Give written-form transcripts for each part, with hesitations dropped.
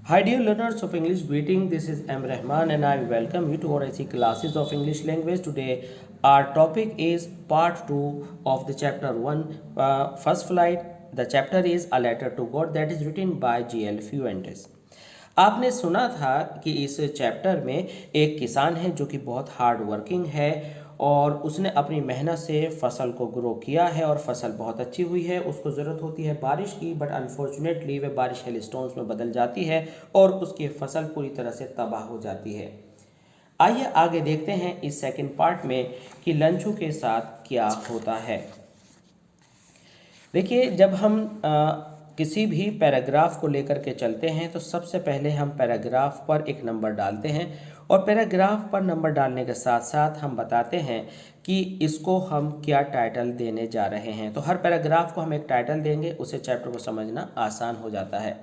Hi dear learners of English, greeting. This is M. Rahman and I welcome you to our IC classes of English language. Today our topic is part 2 of the chapter 1 first flight. The chapter is A Letter to God that is written by G.L. Fuentes. आपने सुना था कि इस chapter में एक किसान है जो कि बहुत हार्ड वर्किंग है और उसने अपनी मेहनत से फसल को ग्रो किया है और फसल बहुत अच्छी हुई है। उसको ज़रूरत होती है बारिश की, बट अनफॉर्चुनेटली वह बारिश हेल स्टोन्स में बदल जाती है और उसकी फसल पूरी तरह से तबाह हो जाती है। आइए आगे देखते हैं इस सेकंड पार्ट में कि लंचू के साथ क्या होता है। देखिए, जब हम किसी भी पैराग्राफ को लेकर के चलते हैं तो सबसे पहले हम पैराग्राफ पर एक नंबर डालते हैं और पैराग्राफ पर नंबर डालने के साथ साथ हम बताते हैं कि इसको हम क्या टाइटल देने जा रहे हैं। तो हर पैराग्राफ को हम एक टाइटल देंगे, उससे चैप्टर को समझना आसान हो जाता है।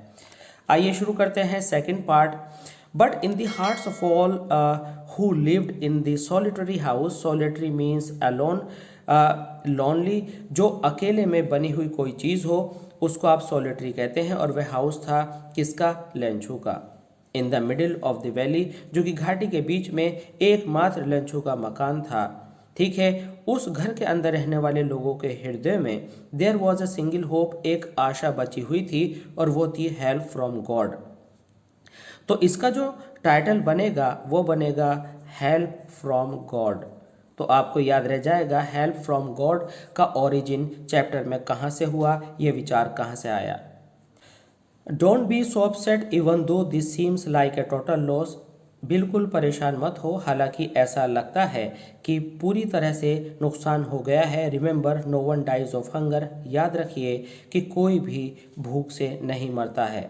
आइए शुरू करते हैं second part. But in the hearts of all who lived in the solitary house, solitary means alone, lonely, जो अकेले में बनी हुई कोई चीज़ हो उसको आप सॉलिटरी कहते हैं। और वह हाउस था किसका? लंचू का। In the middle of the valley, जो कि घाटी के बीच में एकमात्र लंचू का मकान था। ठीक है, उस घर के अंदर रहने वाले लोगों के हृदय में there was a single hope, एक आशा बची हुई थी और वो थी हेल्प फ्रॉम गॉड। तो इसका जो टाइटल बनेगा वो बनेगा हेल्प फ्रॉम गॉड। तो आपको याद रह जाएगा हेल्प फ्रॉम गॉड का ओरिजिन चैप्टर में कहाँ से हुआ, ये विचार कहाँ से आया। Don't be so upset even though this seems like a total loss, बिल्कुल परेशान मत हो हालांकि ऐसा लगता है कि पूरी तरह से नुकसान हो गया है। Remember no one dies of hunger, याद रखिए कि कोई भी भूख से नहीं मरता है।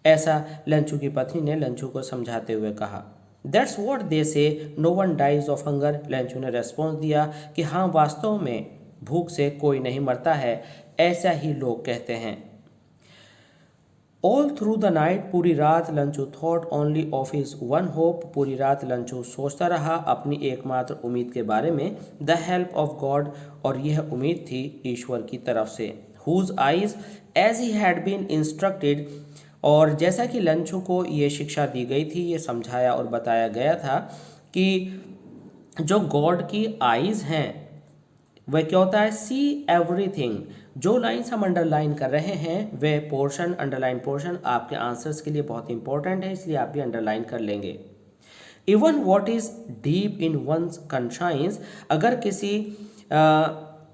ऐसा लंचू की पत्नी ने लंचू को समझाते हुए कहा। That's what they say, no one dies of hunger, Lencho ने रेस्पॉन्स दिया कि हाँ, वास्तव में भूख से कोई नहीं मरता है, ऐसा ही लोग कहते हैं। ऑल थ्रू द नाइट, पूरी रात Lencho thought only of his one hope, पूरी रात लंचू सोचता रहा अपनी एकमात्र उम्मीद के बारे में, द हेल्प ऑफ गॉड, और यह उम्मीद थी ईश्वर की तरफ से। Whose eyes as he had been instructed, और जैसा कि लंचू को ये शिक्षा दी गई थी, ये समझाया और बताया गया था कि जो गॉड की आईज हैं वह क्या होता है? See everything. जो लाइन्स हम अंडरलाइन कर रहे हैं वह पोर्शन, अंडरलाइन पोर्शन आपके आंसर्स के लिए बहुत इंपॉर्टेंट है, इसलिए आप भी अंडरलाइन कर लेंगे। Even what is deep in one's conscious, अगर किसी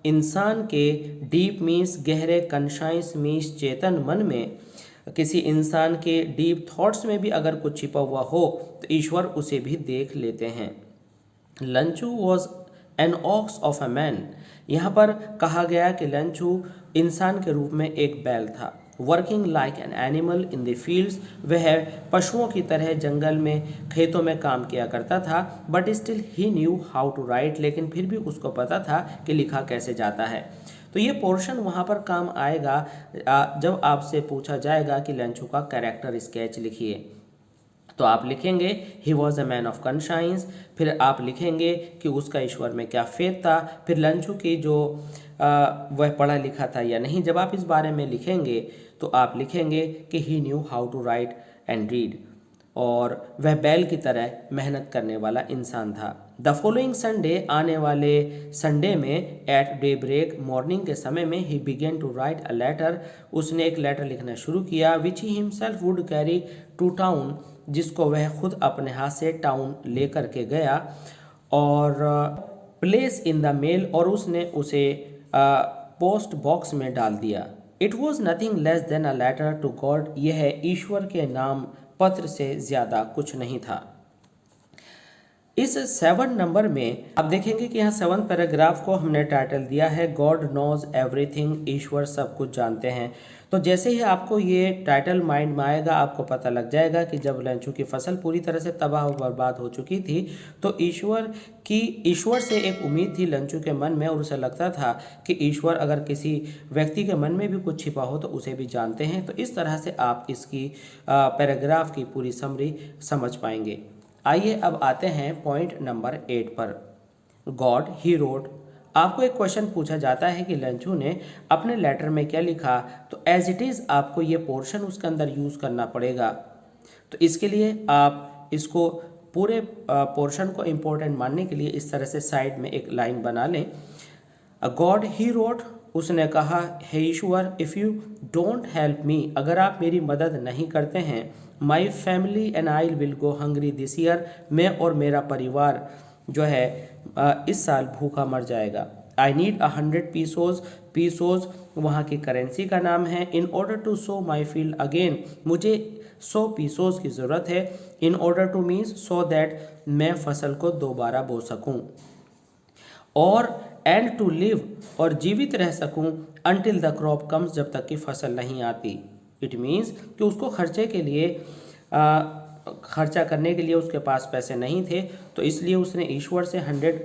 इंसान के, डीप मीन्स गहरे, कॉन्शियस मीन्स चेतन मन में, किसी इंसान के डीप थॉट्स में भी अगर कुछ छिपा हुआ हो तो ईश्वर उसे भी देख लेते हैं। Lencho was an ox of a man, यहाँ पर कहा गया कि लंचू इंसान के रूप में एक बैल था। Working like an animal in the fields, वह पशुओं की तरह जंगल में, खेतों में काम किया करता था। But still he knew how to write, लेकिन फिर भी उसको पता था कि लिखा कैसे जाता है। तो ये पोर्शन वहाँ पर काम आएगा जब आपसे पूछा जाएगा कि लंचू का कैरेक्टर स्केच लिखिए। तो आप लिखेंगे he was a man of conscious, फिर आप लिखेंगे कि उसका ईश्वर में क्या फेथ था, फिर लंचू की जो वह पढ़ा लिखा था या नहीं। जब आप इस बारे में लिखेंगे तो आप लिखेंगे कि he knew how to write and read, और वह बैल की तरह मेहनत करने वाला इंसान था। द फॉलोइंग संडे, आने वाले संडे में, एट डे ब्रेक, मॉर्निंग के समय में, he began to write a letter, उसने एक लेटर लिखना शुरू किया, which he himself would carry to town, जिसको वह खुद अपने हाथ से टाउन लेकर के गया, और प्लेस इन द मेल, और उसने उसे पोस्ट बॉक्स में डाल दिया। It was nothing less than a letter to God, यह ईश्वर के नाम पत्र से ज़्यादा कुछ नहीं था। इस 7 नंबर में आप देखेंगे कि यहाँ 7 पैराग्राफ को हमने टाइटल दिया है गॉड नोज एवरीथिंग, ईश्वर सब कुछ जानते हैं। तो जैसे ही आपको ये टाइटल माइंड में आएगा आपको पता लग जाएगा कि जब लंचू की फसल पूरी तरह से तबाह और बर्बाद हो चुकी थी तो ईश्वर से एक उम्मीद थी लंचू के मन में, और उसे लगता था कि ईश्वर अगर किसी व्यक्ति के मन में भी कुछ छिपा हो तो उसे भी जानते हैं। तो इस तरह से आप इसकी पैराग्राफ की पूरी समरी समझ पाएंगे। आइए अब आते हैं पॉइंट नंबर 8 पर। गॉड ही रोड, आपको एक क्वेश्चन पूछा जाता है कि लंचू ने अपने लेटर में क्या लिखा, तो एज इट इज़ आपको ये पोर्शन उसके अंदर यूज़ करना पड़ेगा। तो इसके लिए आप इसको पूरे पोर्शन को इम्पोर्टेंट मानने के लिए इस तरह से साइड में एक लाइन बना लें। गॉड ही रोट, उसने कहा, हे ईश्वर, if you don't help me, अगर आप मेरी मदद नहीं करते हैं, my family and I will go hungry this year, मैं और मेरा परिवार जो है इस साल भूखा मर जाएगा। आई नीड 100 पीसोज, पीसोज वहाँ की करेंसी का नाम है। In order to sow my field again, मुझे 100 पीसोज की ज़रूरत है। In order to means so that, मैं फसल को दोबारा बो सकूँ। और एंड टू लिव, और जीवित रह सकूं, अनटिल द क्रॉप कम्स, जब तक कि फसल नहीं आती। इट मीन्स कि उसको खर्चे के लिए खर्चा करने के लिए उसके पास पैसे नहीं थे, तो इसलिए उसने ईश्वर से 100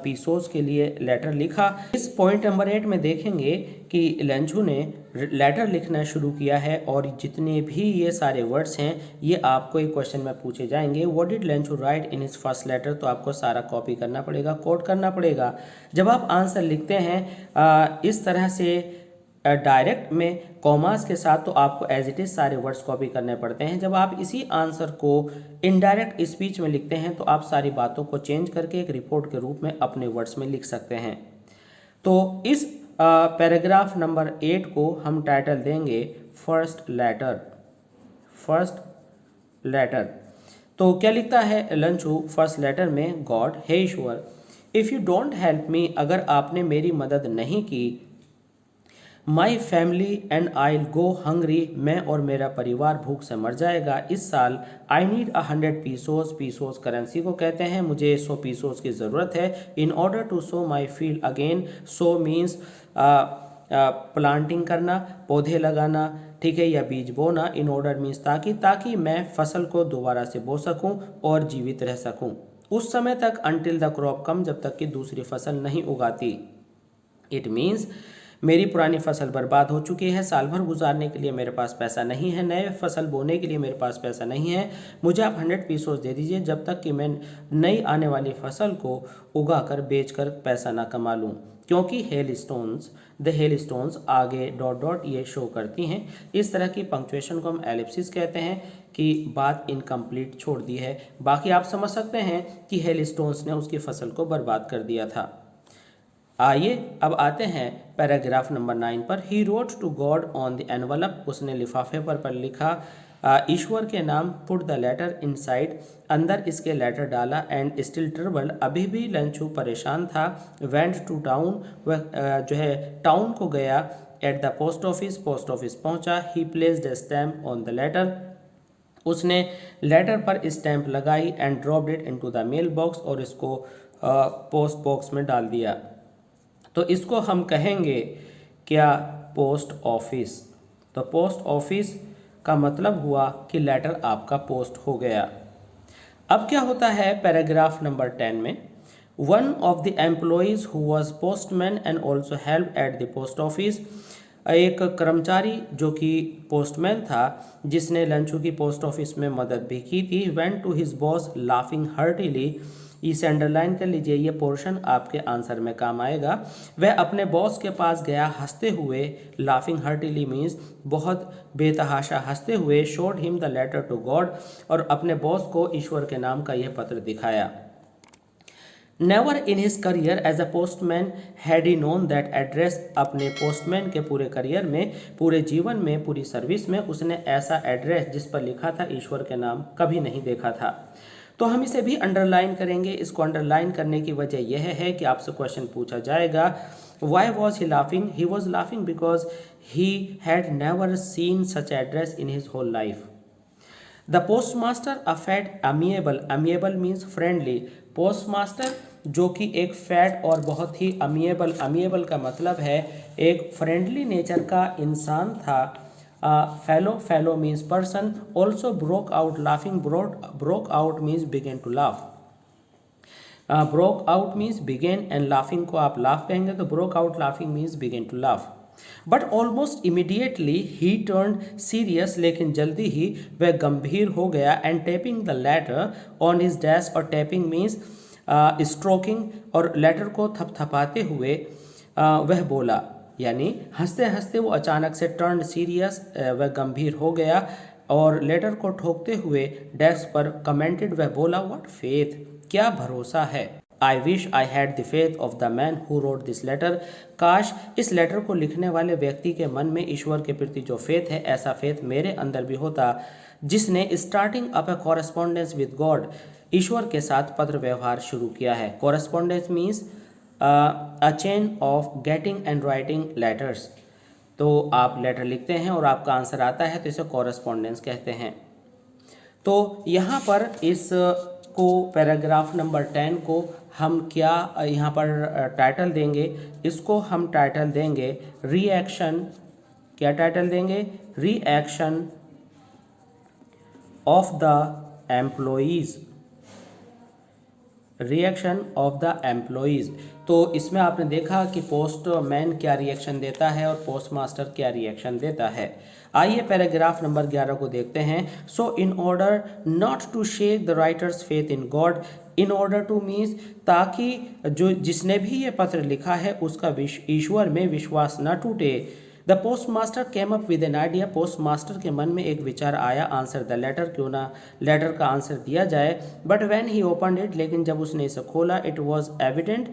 पीसोस के लिए लेटर लिखा। इस पॉइंट नंबर 8 में देखेंगे कि लेंझू ने लेटर लिखना शुरू किया है, और जितने भी ये सारे वर्ड्स हैं ये आपको एक क्वेश्चन में पूछे जाएंगे। What did Lencho write in his first letter, तो आपको सारा कॉपी करना पड़ेगा, कोट करना पड़ेगा। जब आप आंसर लिखते हैं इस तरह से डायरेक्ट में कॉमास के साथ, तो आपको एज इट इज सारे वर्ड्स कॉपी करने पड़ते हैं। जब आप इसी आंसर को इनडायरेक्ट स्पीच में लिखते हैं तो आप सारी बातों को चेंज करके एक रिपोर्ट के रूप में अपने वर्ड्स में लिख सकते हैं। तो इस पैराग्राफ नंबर 8 को हम टाइटल देंगे फर्स्ट लेटर। फर्स्ट लेटर, तो क्या लिखता है लंचू फर्स्ट लेटर में? गॉड, हे ईश्वर, if you don't help me, अगर आपने मेरी मदद नहीं की, my family and I go hungry, मैं और मेरा परिवार भूख से मर जाएगा इस साल। I need 100 pesos, pesos currency को कहते हैं, मुझे 100 पीसोस की ज़रूरत है। In order to sow my field again, sow means planting करना, पौधे लगाना, ठीक है, या बीज बोना। इन ऑर्डर मीन्स ताकि मैं फसल को दोबारा से बो सकूं और जीवित रह सकूं उस समय तक, अनटिल द क्रॉप कम, जब तक कि दूसरी फसल नहीं उगाती। इट मीन्स मेरी पुरानी फसल बर्बाद हो चुकी है, साल भर गुजारने के लिए मेरे पास पैसा नहीं है, नए फसल बोने के लिए मेरे पास पैसा नहीं है, मुझे आप 100 पीसोस दे दीजिए जब तक कि मैं नई आने वाली फसल को उगा कर बेच कर पैसा ना कमा लूँ। क्योंकि hail stones, the hail stones आगे डॉट डॉट ये शो करती हैं। इस तरह की पंक्चुएशन को हम एलिप्सिस कहते हैं कि बात इनकम्प्लीट छोड़ दी है। बाकी आप समझ सकते हैं कि हेल स्टोन्स ने उसकी फसल को बर्बाद कर दिया था। आइए अब आते हैं पैराग्राफ नंबर 9 पर। He wrote to God on the envelope, उसने लिफाफे पर लिखा ईश्वर के नाम। पुट द लेटर इनसाइड, अंदर इसके लेटर डाला। एंड स्टिल ट्रबल, अभी भी लंचू परेशान था। वेंट टू टाउन, वह जो है टाउन को गया। At the post office, post office पहुंचा। He placed the stamp on the letter, उसने लेटर पर स्टैम्प लगाई। And dropped it into the mail box, और इसको पोस्ट बॉक्स में डाल दिया। तो इसको हम कहेंगे क्या? Post office. तो पोस्ट ऑफिस का मतलब हुआ कि लेटर आपका पोस्ट हो गया। अब क्या होता है पैराग्राफ नंबर 10 में? One of the employees who was postman and also help at the post office, एक कर्मचारी जो कि पोस्टमैन था जिसने लंचू की पोस्ट ऑफिस में मदद भी की थी। Went to his boss laughing heartily, इसे अंडरलाइन कर लीजिए, ये पोर्शन आपके आंसर में काम आएगा। वह अपने बॉस के पास गया हंसते हुए। लाफिंग हर्टिली मीन्स बहुत बेतहाशा हंसते हुए। Showed him the letter to God, और अपने बॉस को ईश्वर के नाम का यह पत्र दिखाया। Never in his career as a postman had he known that address, अपने पोस्टमैन के पूरे करियर में, पूरे जीवन में, पूरी सर्विस में उसने ऐसा एड्रेस जिस पर लिखा था ईश्वर के नाम कभी नहीं देखा था। तो हम इसे भी अंडरलाइन करेंगे। इसको अंडरलाइन करने की वजह यह है कि आपसे क्वेश्चन पूछा जाएगा why was he laughing? He was laughing because he had never seen such address in his whole life. The postmaster a fat amiable, amiable means friendly, postmaster जो कि एक फैट और बहुत ही अमिएबल, अमिएबल का मतलब है एक फ्रेंडली नेचर का इंसान था। Fellow, fellow means person. Also broke out laughing, broke out means begin to laugh. Broke out means begin, and laughing को आप लाफ कहेंगे तो broke out laughing means begin to laugh. But almost immediately he turn serious, लेकिन जल्दी ही वह गंभीर हो गया। And tapping the letter on his desk, और टैपिंग मीन्स स्ट्रोकिंग, और लेटर को थपथपाते हुए वह बोला, यानी हंसते हंसते वो अचानक से टर्न सीरियस, वह गंभीर हो गया। और लेटर को ठोकते हुए डेस्क पर कमेंटेड, वह बोला, व्हाट फेथ, क्या भरोसा है। I wish I had the faith of the man who wrote this letter, काश इस लेटर को लिखने वाले व्यक्ति के मन में ईश्वर के प्रति जो फेथ है, ऐसा फेथ मेरे अंदर भी होता, जिसने starting up a correspondence with God, ईश्वर के साथ पत्र व्यवहार शुरू किया है। Correspondence means a chain of getting and writing letters. तो आप लेटर लिखते हैं और आपका आंसर आता है, तो इसे कॉरेस्पॉन्डेंस कहते हैं। तो यहाँ पर इस को पैराग्राफ नंबर 10 को हम क्या यहाँ पर टाइटल देंगे, इसको हम टाइटल देंगे रिएक्शन। क्या टाइटल देंगे? Reaction of the employees, reaction of the employees. तो इसमें आपने देखा कि पोस्टमैन क्या रिएक्शन देता है और पोस्ट मास्टर क्या रिएक्शन देता है। आइए पैराग्राफ नंबर 11 को देखते हैं। So in order not to shake the writer's faith in God, in order to means ताकि जो जिसने भी ये पत्र लिखा है उसका ईश्वर में विश्वास न टूटे। The post master came up with an idea, post master के मन में एक विचार आया, आंसर द लेटर, क्यों ना लेटर का आंसर दिया जाए। But when he opened it, लेकिन जब उसने इसे खोला, इट वॉज एविडेंट,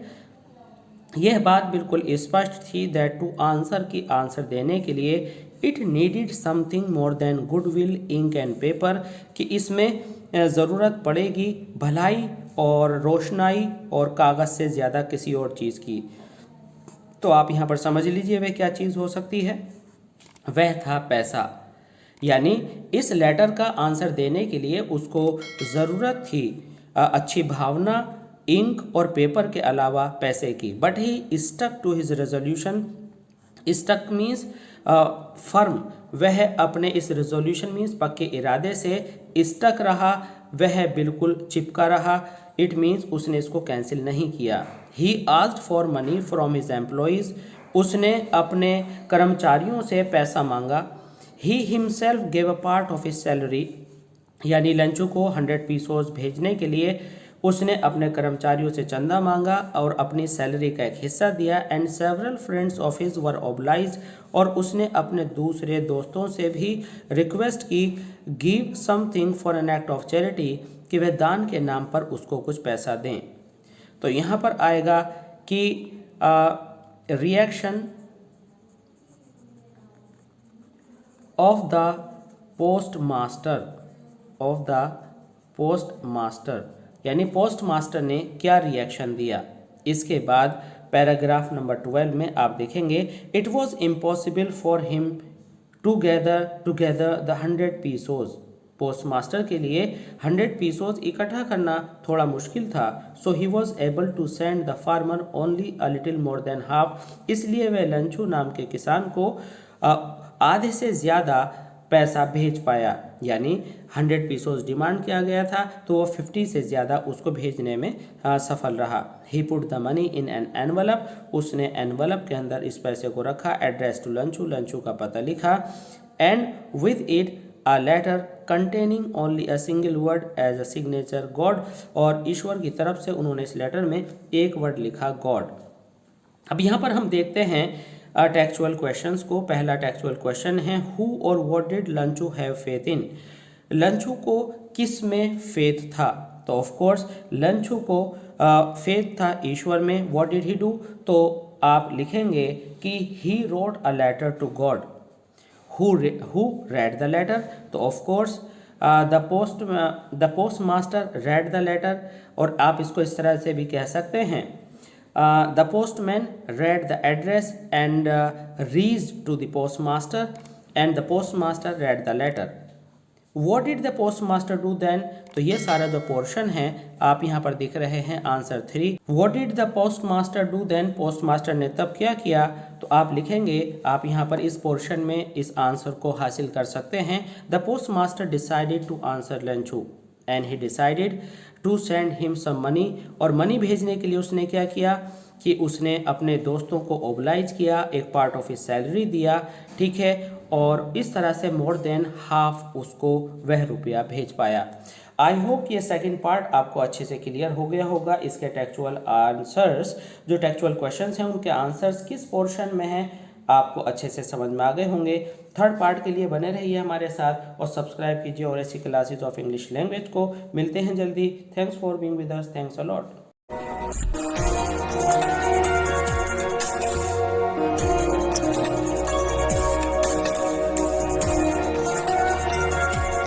यह बात बिल्कुल स्पष्ट थी, दैट टू आंसर की आंसर देने के लिए it needed something more than goodwill, ink and paper, कि इसमें ज़रूरत पड़ेगी भलाई और रोशनाई और कागज़ से ज़्यादा किसी और चीज़ की। तो आप यहाँ पर समझ लीजिए वह क्या चीज़ हो सकती है, वह था पैसा। यानी इस लेटर का आंसर देने के लिए उसको ज़रूरत थी अच्छी भावना, इंक और पेपर के अलावा पैसे की। But he stuck to his resolution, stuck means firm, वह अपने इस रेजोल्यूशन मीन्स पक्के इरादे से स्टक रहा, वह बिल्कुल चिपका रहा। इट मीन्स उसने इसको कैंसिल नहीं किया। He asked for money from his employees, उसने अपने कर्मचारियों से पैसा मांगा। He himself gave a part of his salary, यानी लंचू को 100 पीसोस भेजने के लिए उसने अपने कर्मचारियों से चंदा मांगा और अपनी सैलरी का एक हिस्सा दिया। And several friends of his were obliged, और उसने अपने दूसरे दोस्तों से भी रिक्वेस्ट की, give something for an act of charity, कि वह दान के नाम पर उसको कुछ पैसा दें। तो यहाँ पर आएगा कि reaction of the post master, of the post master, यानी पोस्ट मास्टर ने क्या रिएक्शन दिया। इसके बाद पैराग्राफ नंबर 12 में आप देखेंगे, it was impossible for him to gather the 100 pesos, postmaster के लिए 100 पीसोस इकट्ठा करना थोड़ा मुश्किल था। So he was able to send the farmer only a little more than half, इसलिए वह लंचू नाम के किसान को आधे से ज़्यादा पैसा भेज पाया। यानी 100 पीसोस डिमांड किया गया था, तो वो 50 से ज़्यादा उसको भेजने में सफल रहा। He put the money in an envelope, उसने एनवलप के अंदर इस पैसे को रखा। एड्रेस टू लंचू, लंचू का पता लिखा। And with it a letter containing only a single word as a signature, God, और ईश्वर की तरफ से उन्होंने इस लेटर में एक वर्ड लिखा, गॉड। अब यहाँ पर हम देखते हैं टेक्चुअल क्वेश्चंस को। पहला टेक्चुअल क्वेश्चन है, हु और what did Lencho have faith in, Lencho को किस में फेथ था। तो ऑफ कोर्स लंचू को फेथ था ईश्वर में। व्हाट डिड ही डू, तो आप लिखेंगे कि he wrote a letter to God. Who read the letter, तो of course the post master read the letter, और आप इसको इस तरह से भी कह सकते हैं, the postman read the address and reached to the postmaster, and the postmaster read the letter. What did the postmaster do then? तो ये सारा जो पोर्शन है आप यहाँ पर दिख रहे हैं, answer 3। What did the postmaster do then? Postmaster ने तब क्या किया, तो आप लिखेंगे, आप यहाँ पर इस पोर्शन में इस आंसर को हासिल कर सकते हैं। The postmaster decided to answer Lencho, and he decided to send him some money, और मनी भेजने के लिए उसने क्या किया कि उसने अपने दोस्तों को ओबलाइज किया, एक पार्ट ऑफ हिज सैलरी दिया, ठीक है, और इस तरह से मोर देन हाफ उसको वह रुपया भेज पाया। आई होप ये सेकंड पार्ट आपको अच्छे से क्लियर हो गया होगा। इसके टेक्चुअल आंसर्स, जो टेक्चुअल क्वेश्चंस हैं उनके आंसर्स किस पोर्शन में हैं, आपको अच्छे से समझ में आ गए होंगे। थर्ड पार्ट के लिए बने रहिए हमारे साथ और सब्सक्राइब कीजिए और ऐसी क्लासेस ऑफ इंग्लिश लैंग्वेज को। मिलते हैं जल्दी। Thanks for being with us. Thanks a lot.